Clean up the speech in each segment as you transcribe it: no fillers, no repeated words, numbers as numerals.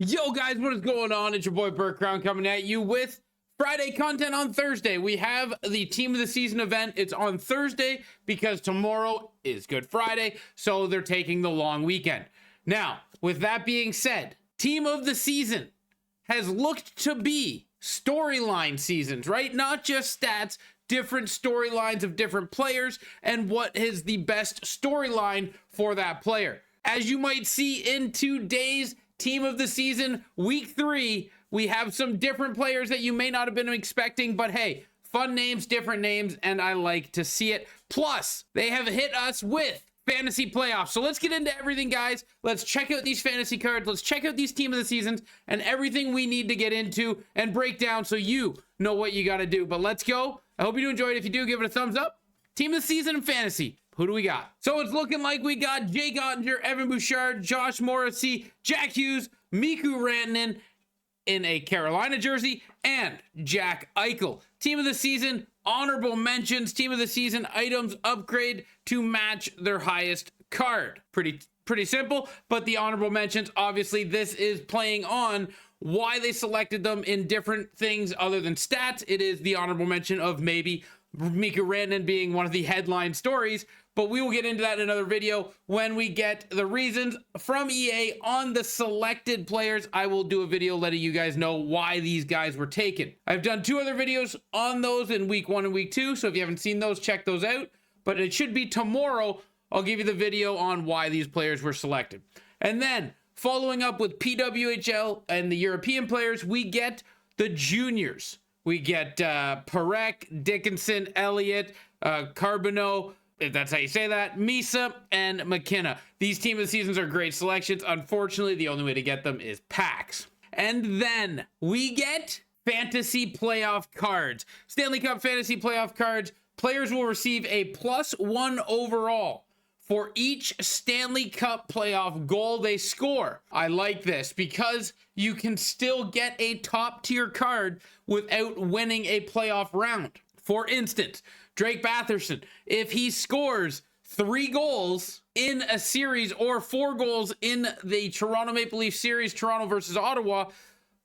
Yo guys, what is going on? It's your boy Burke Crown coming at you with Friday content on Thursday. We have the team of the season event. It's on Thursday because tomorrow is Good Friday, so they're taking the long weekend. Now, with that being said, team of the season has looked to be storyline seasons, right? Not just stats, different storylines of different players and what is the best storyline for that player. As you might see in today's team of the season, week 3, we have some different players that you may not have been expecting, but hey, fun names, different names, and I like to see it. Plus, they have hit us with fantasy playoffs. So let's get into everything, guys. Let's check out these fantasy cards. Let's check out these team of the seasons and everything we need to get into and break down so you know what you got to do. But let's go. I hope you do enjoy it. If you do, give it a thumbs up. Team of the season in fantasy. Who do we got? So it's looking like we got Jake Ottinger, Evan Bouchard, Josh Morrissey, Jack Hughes, Mikko Rantanen in a Carolina jersey, and Jack Eichel. Team of the season, honorable mentions, team of the season items upgrade to match their highest card. Pretty simple, but the honorable mentions, obviously this is playing on why they selected them in different things other than stats. It is the honorable mention of maybe Mikko Rantanen being one of the headline stories, but we will get into that in another video when we get the reasons from EA on the selected players. I will do a video letting you guys know why these guys were taken. I've done 2 other videos on those in week 1 and week 2, so if you haven't seen those, check those out. But it should be tomorrow. I'll give you the video on why these players were selected. And then following up with PWHL and the European players, we get the juniors. We get Parek, Dickinson, Elliott, Carbonneau, if that's how you say that, Misa, and McKenna. These team of the seasons are great selections. Unfortunately, the only way to get them is packs. And then we get fantasy playoff cards. Stanley Cup fantasy playoff cards. Players will receive a +1 overall for each Stanley Cup playoff goal they score. I like this because you can still get a top tier card without winning a playoff round. For instance, Drake Batherson, if he scores 3 goals in a series or 4 goals in the Toronto Maple Leaf series, Toronto versus Ottawa,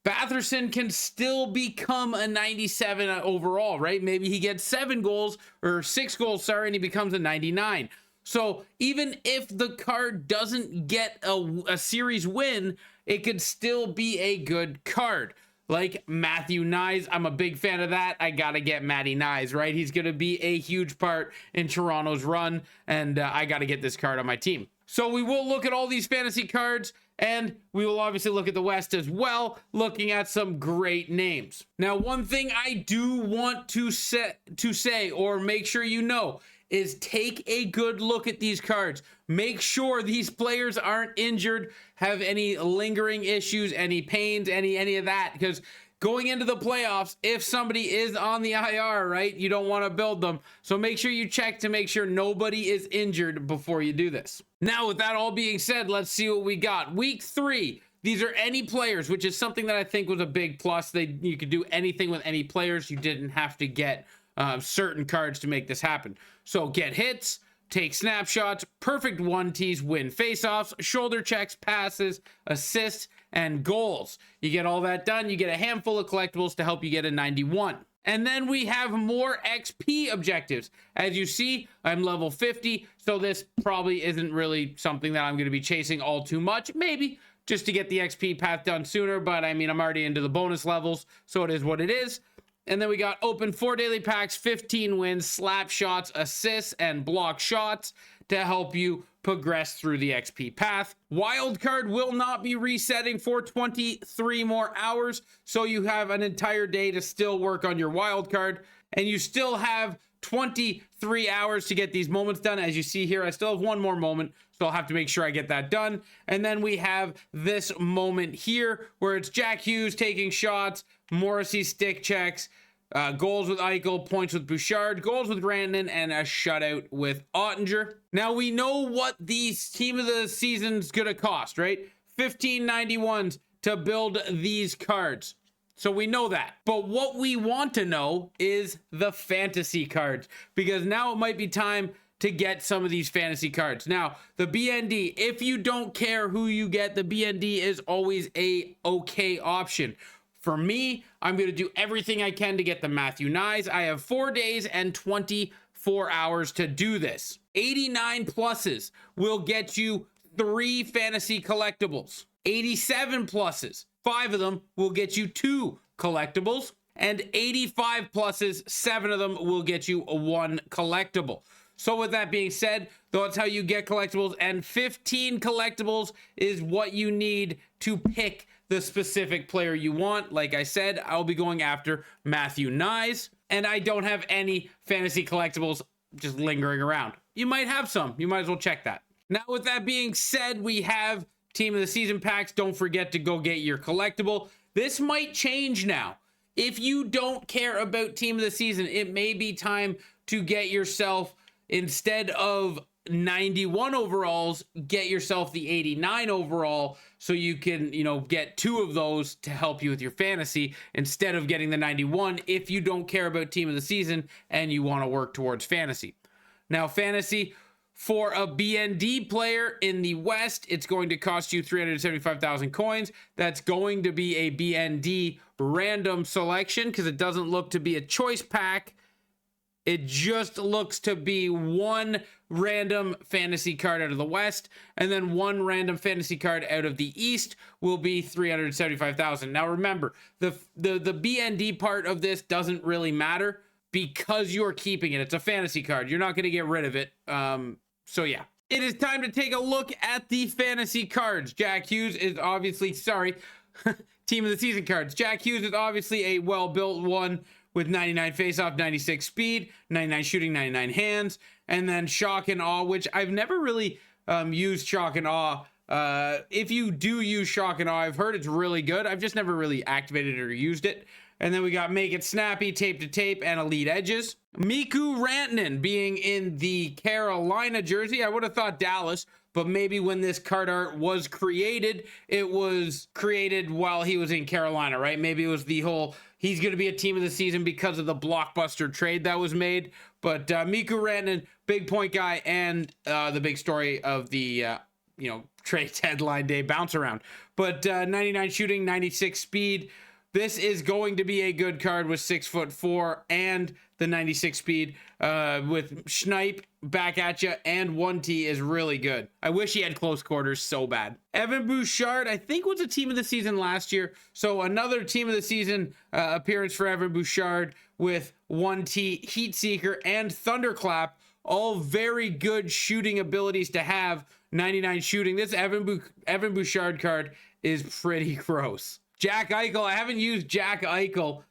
Batherson can still become a 97 overall, right? Maybe he gets 7 goals or 6 goals, sorry, and he becomes a 99. So even if the card doesn't get a series win, it could still be a good card. Like Matthew Nyes, I'm a big fan of that. I gotta get Matty Nyes, right? He's gonna be a huge part in Toronto's run, and I gotta get this card on my team. So we will look at all these fantasy cards, and we will obviously look at the West as well, looking at some great names. Now, one thing I do want to say or make sure you know is take a good look at these cards. Make sure these players aren't injured, have any lingering issues, any pains, any of that, because going into the playoffs, if somebody is on the IR, right, you don't want to build them. So make sure you check to make sure nobody is injured before you do this. Now, with that all being said, let's see what we got. Week 3. These are any players, which is something that I think was a big plus. You could do anything with any players. You didn't have to get certain cards to make this happen. So get hits, take snapshots, perfect 1-Ts, win faceoffs, shoulder checks, passes, assists, and goals. You get all that done, you get a handful of collectibles to help you get a 91. And then we have more XP objectives. As you see, I'm level 50, so this probably isn't really something that I'm going to be chasing all too much. Maybe just to get the XP path done sooner, but I mean, I'm already into the bonus levels, so it is what it is. And then we got open 4 daily packs, 15 wins, slap shots, assists, and block shots to help you progress through the XP path. Wildcard will not be resetting for 23 more hours, so you have an entire day to still work on your wildcard, and you still have 23 hours to get these moments done. As you see here, I still have 1 more moment, so I'll have to make sure I get that done. And then we have this moment here where it's Jack Hughes taking shots, Morrissey stick checks, goals with Eichel, points with Bouchard, goals with Rantanen, and a shutout with Ottinger. Now we know what these team of the season's gonna cost, right? 1591s to build these cards. So we know that. But what we want to know is the fantasy cards, because now it might be time to get some of these fantasy cards. Now, the BND, if you don't care who you get, the BND is always a okay option. For me, I'm going to do everything I can to get the Matthew Nyes. I have 4 days and 24 hours to do this. 89 pluses will get you 3 fantasy collectibles. 87 pluses, 5 of them will get you 2 collectibles. And 85 pluses, 7 of them will get you 1 collectible. So with that being said, that's how you get collectibles, and 15 collectibles is what you need to pick the specific player you want. Like I said, I'll be going after Matthew Nyes, and I don't have any fantasy collectibles just lingering around. You might have some. You might as well check that. Now, with that being said, we have Team of the Season packs. Don't forget to go get your collectible. This might change now. If you don't care about Team of the Season, it may be time to get yourself, instead of 91 overalls, get yourself the 89 overall, so you can, get 2 of those to help you with your fantasy instead of getting the 91 if you don't care about Team of the Season and you want to work towards fantasy. Now, fantasy for a BND player in the West, it's going to cost you 375,000 coins. That's going to be a BND random selection because it doesn't look to be a choice pack. It just looks to be 1 random fantasy card out of the West, and then 1 random fantasy card out of the East will be 375,000. Now remember, the BND part of this doesn't really matter because you're keeping it. It's a fantasy card. You're not going to get rid of it. So yeah. It is time to take a look at the fantasy cards. Jack Hughes is obviously, Team of the Season cards. Jack Hughes is obviously a well-built one with 99 face-off, 96 speed, 99 shooting, 99 hands, and then shock and awe, which I've never really used shock and awe. If you do use shock and awe, I've heard it's really good. I've just never really activated it or used it. And then we got Make It Snappy, Tape to Tape, and Elite Edges. Mikko Rantanen being in the Carolina jersey. I would have thought Dallas, but maybe when this card art was created, it was created while he was in Carolina, right? Maybe it was the whole, he's going to be a Team of the Season because of the blockbuster trade that was made. But Mikko Rantanen, big point guy, and the big story of the, trade deadline day bounce around. But 99 shooting, 96 speed. This is going to be a good card with 6'4" and the 96 speed with Schneip back at you, and 1T is really good. I wish he had close quarters so bad. Evan Bouchard, I think, was a Team of the Season last year. So another Team of the Season appearance for Evan Bouchard with 1T, Heat Seeker, and Thunderclap. All very good shooting abilities to have. 99 shooting. This Evan Bouchard card is pretty gross. Jack Eichel, I haven't used Jack Eichel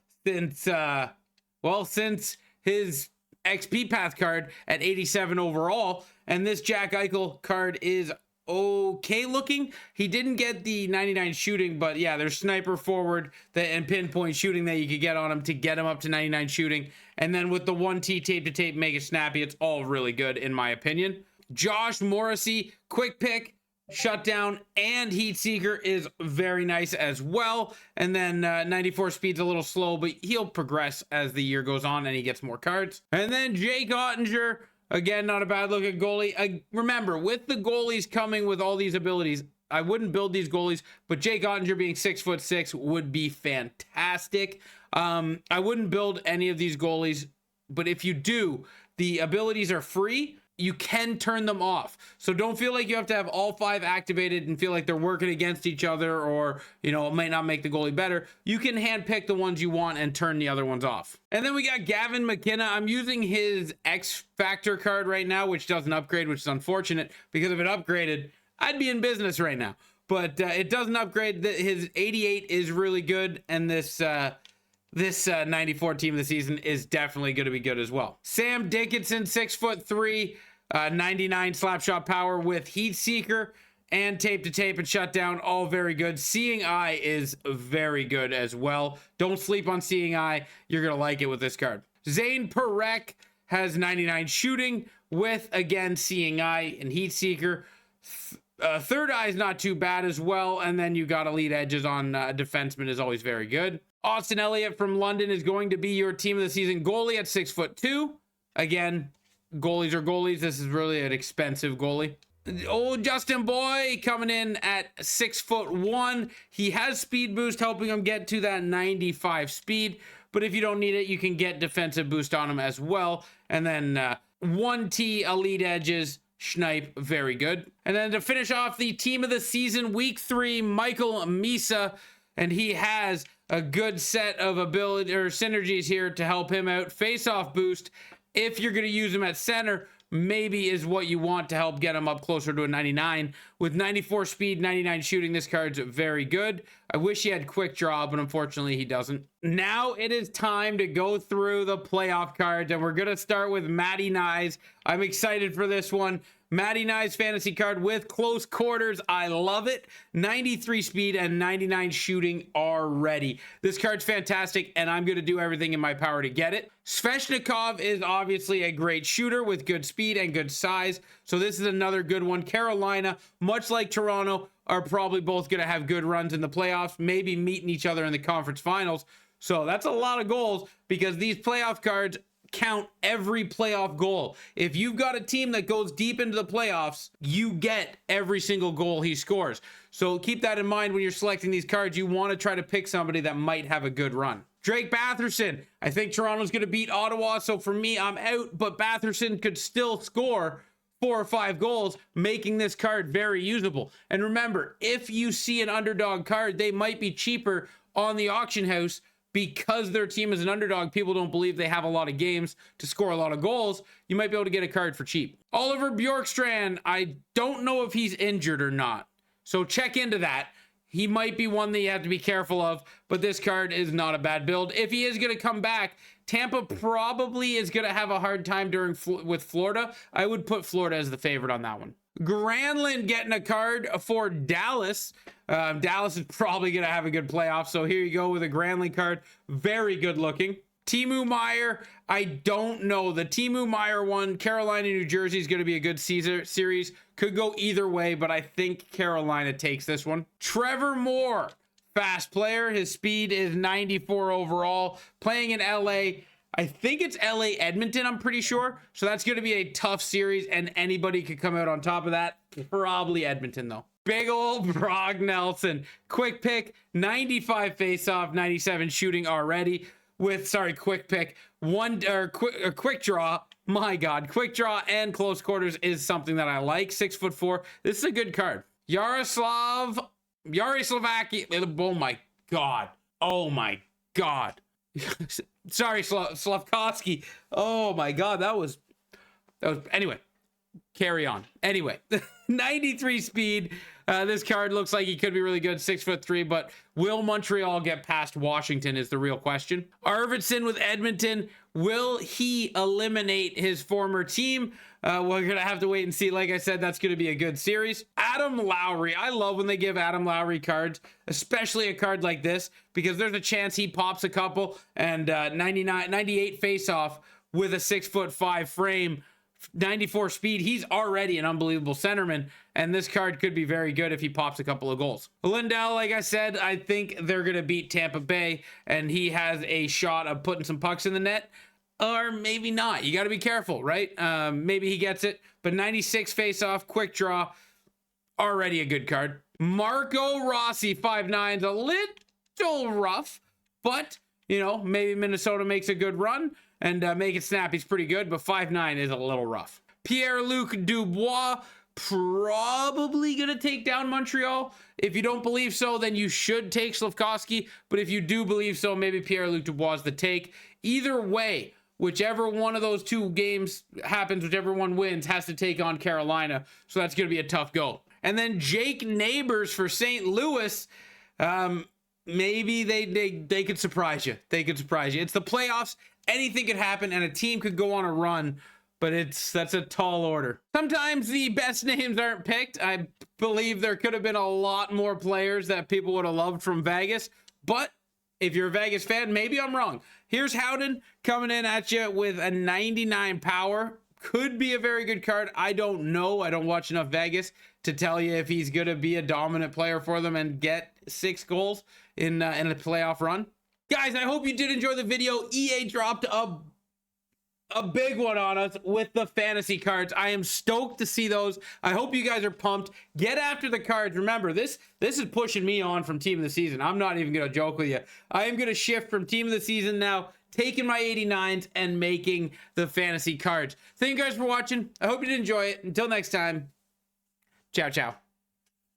since his XP Path card at 87 overall, and this Jack Eichel card is okay looking. He didn't get the 99 shooting, but yeah, there's sniper forward and pinpoint shooting that you could get on him to get him up to 99 shooting, and then with the 1T tape to tape, make it snappy, it's all really good in my opinion. Josh Morrissey, quick pick, shutdown, and Heat Seeker is very nice as well. And then 94 speed's a little slow, but he'll progress as the year goes on and he gets more cards. And then Jake Ottinger, again, not a bad looking goalie. Remember, with the goalies coming with all these abilities, I wouldn't build these goalies, but Jake Ottinger being 6'6" would be fantastic. I wouldn't build any of these goalies, but if you do, the abilities are free. You can turn them off. So don't feel like you have to have all 5 activated and feel like they're working against each other, or, it might not make the goalie better. You can handpick the ones you want and turn the other ones off. And then we got Gavin McKenna. I'm using his X Factor card right now, which doesn't upgrade, which is unfortunate because if it upgraded, I'd be in business right now. But it doesn't upgrade. His 88 is really good, and this 94 Team of the Season is definitely going to be good as well. Sam Dickinson, 6'3", 99 slapshot power with Heat Seeker and tape to tape and shutdown, all very good. Seeing Eye is very good as well. Don't sleep on Seeing Eye. You're going to like it with this card. Zane Parekh has 99 shooting with, again, Seeing Eye and Heat Seeker. Third Eye is not too bad as well. And then you got Elite Edges on a defenseman is always very good. Austin Elliott from London is going to be your Team of the Season goalie at 6'2". Again, goalies are goalies. This is really an expensive goalie. Old Justin Boy coming in at 6'1". He has speed boost helping him get to that 95 speed, but if you don't need it, you can get defensive boost on him as well. And then 1T elite edges, Schneip, very good. And then to finish off the team of the season, week 3, Michael Misa, and he has a good set of ability or synergies here to help him out. Face-off boost, if you're going to use him at center, maybe is what you want to help get him up closer to a 99. With 94 speed, 99 shooting, this card's very good. I wish he had quick draw, but unfortunately he doesn't. Now it is time to go through the playoff cards, and we're going to start with Matty Nyes. I'm excited for this one. Matty Nyes fantasy card with close quarters. I love it. 93 speed and 99 shooting already. This card's fantastic, and I'm going to do everything in my power to get it. Svechnikov is obviously a great shooter with good speed and good size, so this is another good one. Carolina, much like Toronto, are probably both going to have good runs in the playoffs, maybe meeting each other in the conference finals. So that's a lot of goals because these playoff cards count every playoff goal. If you've got a team that goes deep into the playoffs, you get every single goal he scores. So keep that in mind when you're selecting these cards. You want to try to pick somebody that might have a good run. Drake Batherson. I think Toronto's going to beat Ottawa, so for me, I'm out, but Batherson could still score 4 or 5 goals, making this card very usable. And remember, if you see an underdog card, they might be cheaper on the auction house because their team is an underdog. People don't believe they have a lot of games to score a lot of goals. You might be able to get a card for cheap. Oliver Bjorkstrand, I don't know if he's injured or not, so check into that. He might be one that you have to be careful of, but this card is not a bad build. If he is going to come back, Tampa probably is going to have a hard time with Florida. I would put Florida as the favorite on that one. Granlund getting a card for Dallas. Dallas is probably going to have a good playoff, so here you go with a Granlund card. Very good looking. Timo Meier, I don't know. The Timo Meier one, Carolina, New Jersey is going to be a good series. Could go either way, but I think Carolina takes this one. Trevor Moore, fast player. His speed is 94 overall. Playing in LA. I think it's LA Edmonton, I'm pretty sure. So that's going to be a tough series, and anybody could come out on top of that. Probably Edmonton, though. Big old Brock Nelson. Quick pick, 95 face-off, 97 shooting already. Quick pick. Quick draw. My God, quick draw and close quarters is something that I like. 6'4". This is a good card. Yaroslav. Oh my God. Oh my God. Sorry, Slavkovsky. Oh my God, that was anyway. Carry on. Anyway, 93 speed. This card looks like he could be really good, 6'3", but will Montreal get past Washington is the real question. Arvidsson with Edmonton, will he eliminate his former team? We're going to have to wait and see. Like I said, that's going to be a good series. Adam Lowry. I love when they give Adam Lowry cards, especially a card like this, because there's a chance he pops a couple and 98 face-off with a 6'5" frame. 94 speed. He's already an unbelievable centerman, and this card could be very good if he pops a couple of goals. Lindell, like I said, I think they're going to beat Tampa Bay, and he has a shot of putting some pucks in the net, or maybe not. You got to be careful, right? Maybe he gets it, but 96 face-off, quick draw, already a good card. Marco Rossi, 5'9", a little rough, but, you know, maybe Minnesota makes a good run and make it snap. He's pretty good, but 5'9" is a little rough. Pierre-Luc Dubois, probably going to take down Montreal. If you don't believe so, then you should take Slavkovsky. But if you do believe so, maybe Pierre-Luc Dubois is the take. Either way, whichever one of those two games happens, whichever one wins, has to take on Carolina. So that's going to be a tough go. And then Jake Neighbors for St. Louis. Maybe they could surprise you. They could surprise you. It's the playoffs. Anything could happen, and a team could go on a run, but that's a tall order. Sometimes the best names aren't picked. I believe there could have been a lot more players that people would have loved from Vegas, but if you're a Vegas fan, maybe I'm wrong. Here's Howden coming in at you with a 99 power. Could be a very good card. I don't know. I don't watch enough Vegas to tell you if he's going to be a dominant player for them and get 6 goals in a playoff run. Guys, I hope you did enjoy the video. EA dropped a a big one on us with the fantasy cards. I am stoked to see those. I hope you guys are pumped. Get after the cards. Remember, this is pushing me on from team of the season. I'm not even going to joke with you. I am going to shift from team of the season now, taking my 89s and making the fantasy cards. Thank you guys for watching. I hope you did enjoy it. Until next time, ciao, ciao.